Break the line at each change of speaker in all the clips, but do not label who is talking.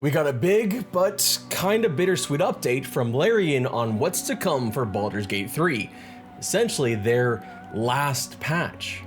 We got a big but kind of bittersweet update from Larian on what's to come for Baldur's Gate 3, essentially their last patch.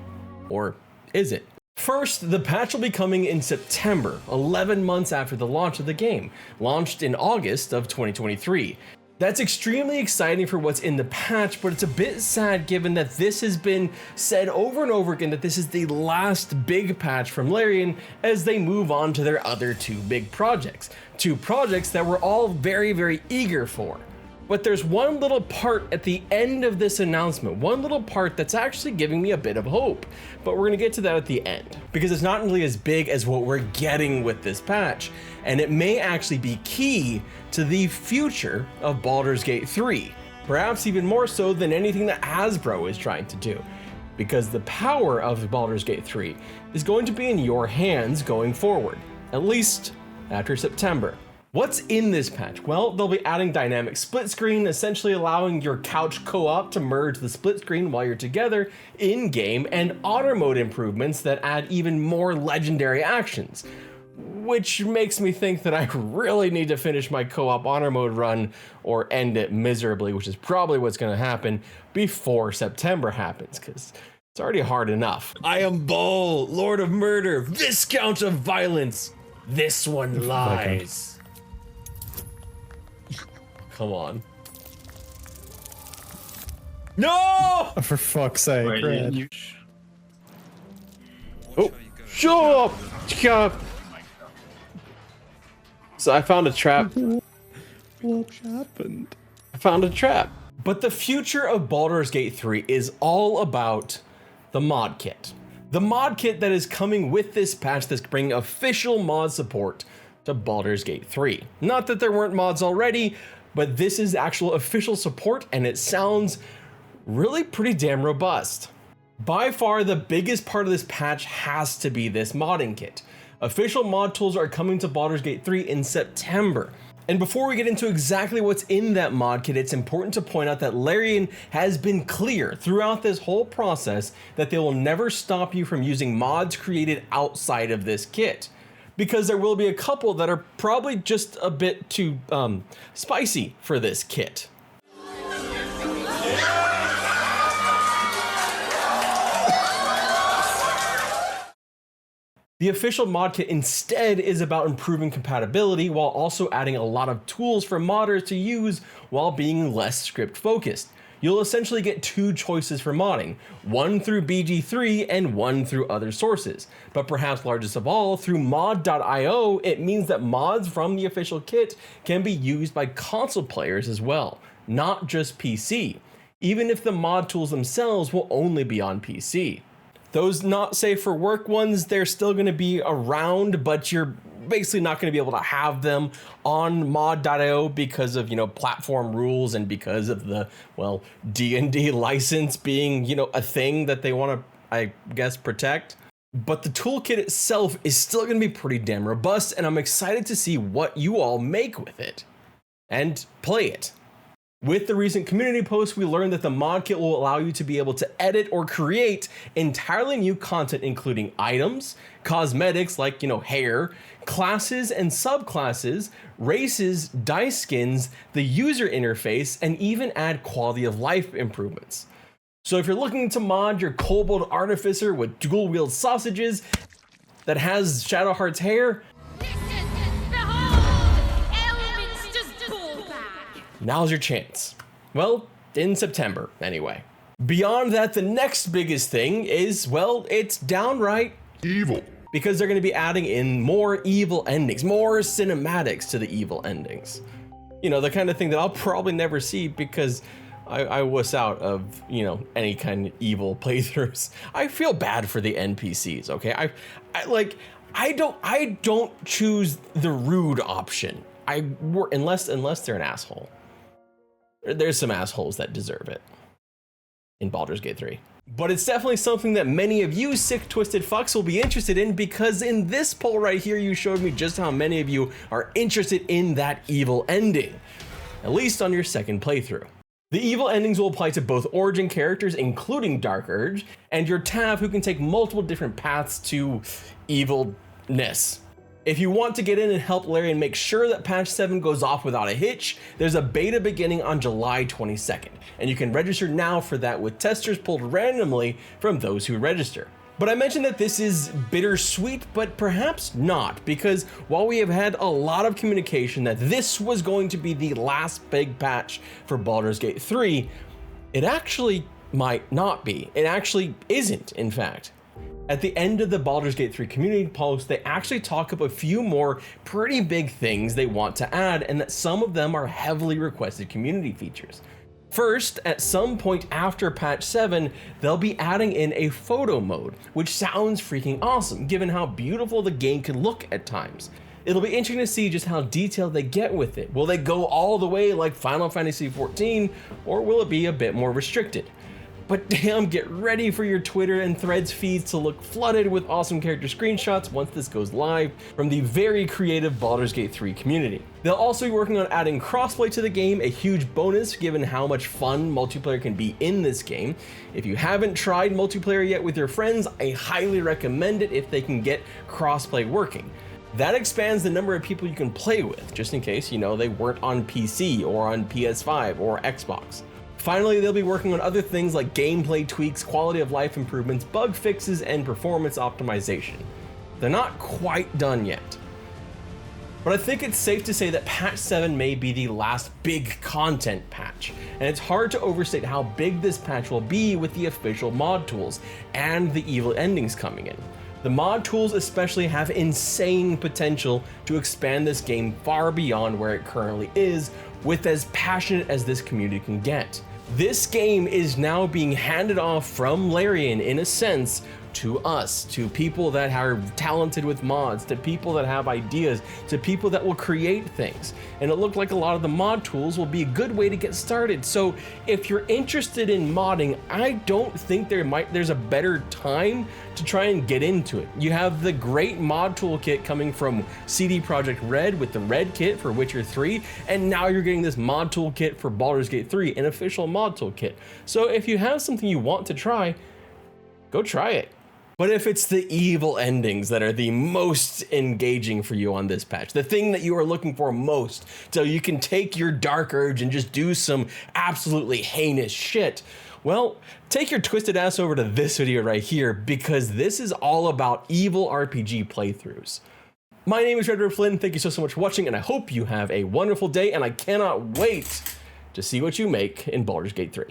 Or is it? First, the patch will be coming in September, 11 months after the launch of the game, launched in August of 2023. That's extremely exciting for what's in the patch, but it's a bit sad given that this has been said over and over again that this is the last big patch from Larian as they move on to their other two big projects. Two projects that we're all very eager for. But there's one little part at the end of this announcement, one little part that's actually giving me a bit of hope. But we're gonna get to that at the end, because it's not really as big as what we're getting with this patch, and it may actually be key to the future of Baldur's Gate 3, perhaps even more so than anything that Hasbro is trying to do, because the power of Baldur's Gate 3 is going to be in your hands going forward, at least after September. What's in this patch? Well, they'll be adding dynamic split screen, essentially allowing your couch co-op to merge the split screen while you're together in-game, and auto mode improvements that add even more legendary actions. Which makes me think that I really need to finish my co-op honor mode run or end it miserably, which is probably what's gonna happen before September happens, because it's already hard enough. I am Bull, Lord of Murder, Viscount of Violence. This one lies. Come on. No!
For fuck's sake, Red.
Oh, shut up! Shut up! So I found a trap.
What happened?
I found a trap. But the future of Baldur's Gate 3 is all about the mod kit. The mod kit that is coming with this patch that's bringing official mod support to Baldur's Gate 3. Not that there weren't mods already, but this is actual official support, and it sounds really pretty damn robust. By far, the biggest part of this patch has to be this modding kit. Official mod tools are coming to Baldur's Gate 3 in September. And before we get into exactly what's in that mod kit, it's important to point out that Larian has been clear throughout this whole process that they will never stop you from using mods created outside of this kit, because there will be a couple that are probably just a bit too spicy for this kit. The official mod kit instead is about improving compatibility while also adding a lot of tools for modders to use while being less script focused. You'll essentially get two choices for modding, one through BG3 and one through other sources. But perhaps largest of all, through mod.io, it means that mods from the official kit can be used by console players as well, not just PC, even if the mod tools themselves will only be on PC. Those not safe for work ones, they're still gonna be around, but you're basically not gonna be able to have them on mod.io because of, platform rules and because of the, D&D license being, a thing that they wanna, I guess, protect. But the toolkit itself is still gonna be pretty damn robust, and I'm excited to see what you all make with it and play it. With the recent community post, we learned that the mod kit will allow you to be able to edit or create entirely new content, including items, cosmetics like, hair, classes and subclasses, races, dice skins, the user interface, and even add quality of life improvements. So if you're looking to mod your kobold artificer with dual wield sausages that has Shadowheart's hair, now's your chance. Well, in September, anyway. Beyond that, the next biggest thing is, it's downright evil. Because they're gonna be adding in more evil endings, more cinematics to the evil endings. The kind of thing that I'll probably never see because I wuss out of, any kind of evil playthroughs. I feel bad for the NPCs, okay? I don't choose the rude option. Unless they're an asshole. There's some assholes that deserve it in Baldur's Gate 3. But it's definitely something that many of you sick, twisted fucks will be interested in, because in this poll right here, you showed me just how many of you are interested in that evil ending, at least on your second playthrough. The evil endings will apply to both origin characters, including Dark Urge, and your Tav, who can take multiple different paths to evilness. If you want to get in and help Larry and make sure that patch 7 goes off without a hitch, there's a beta beginning on July 22nd, and you can register now for that with testers pulled randomly from those who register. But I mentioned that this is bittersweet, but perhaps not, because while we have had a lot of communication that this was going to be the last big patch for Baldur's Gate 3, it actually might not be. It actually isn't, in fact. At the end of the Baldur's Gate 3 community post, they actually talk up a few more pretty big things they want to add, and that some of them are heavily requested community features. First, at some point after patch 7, they'll be adding in a photo mode, which sounds freaking awesome, given how beautiful the game can look at times. It'll be interesting to see just how detailed they get with it. Will they go all the way like Final Fantasy XIV, or will it be a bit more restricted? But damn, get ready for your Twitter and Threads feeds to look flooded with awesome character screenshots once this goes live from the very creative Baldur's Gate 3 community. They'll also be working on adding crossplay to the game, a huge bonus given how much fun multiplayer can be in this game. If you haven't tried multiplayer yet with your friends, I highly recommend it if they can get crossplay working. That expands the number of people you can play with, just in case, they weren't on PC or on PS5 or Xbox. Finally, they'll be working on other things like gameplay tweaks, quality of life improvements, bug fixes, and performance optimization. They're not quite done yet. But I think it's safe to say that patch 7 may be the last big content patch, and it's hard to overstate how big this patch will be with the official mod tools and the evil endings coming in. The mod tools especially have insane potential to expand this game far beyond where it currently is, with as passionate as this community can get. This game is now being handed off from Larian, in a sense, to us, to people that are talented with mods, to people that have ideas, to people that will create things. And it looked like a lot of the mod tools will be a good way to get started. So if you're interested in modding, I don't think there's a better time to try and get into it. You have the great mod toolkit coming from CD Projekt Red with the Red Kit for Witcher 3, and now you're getting this mod toolkit for Baldur's Gate 3, an official mod toolkit. So if you have something you want to try, go try it. But if it's the evil endings that are the most engaging for you on this patch, the thing that you are looking for most, so you can take your dark urge and just do some absolutely heinous shit, well, take your twisted ass over to this video right here, because this is all about evil RPG playthroughs. My name is Redwood Flynn, thank you so much for watching, and I hope you have a wonderful day, and I cannot wait to see what you make in Baldur's Gate 3.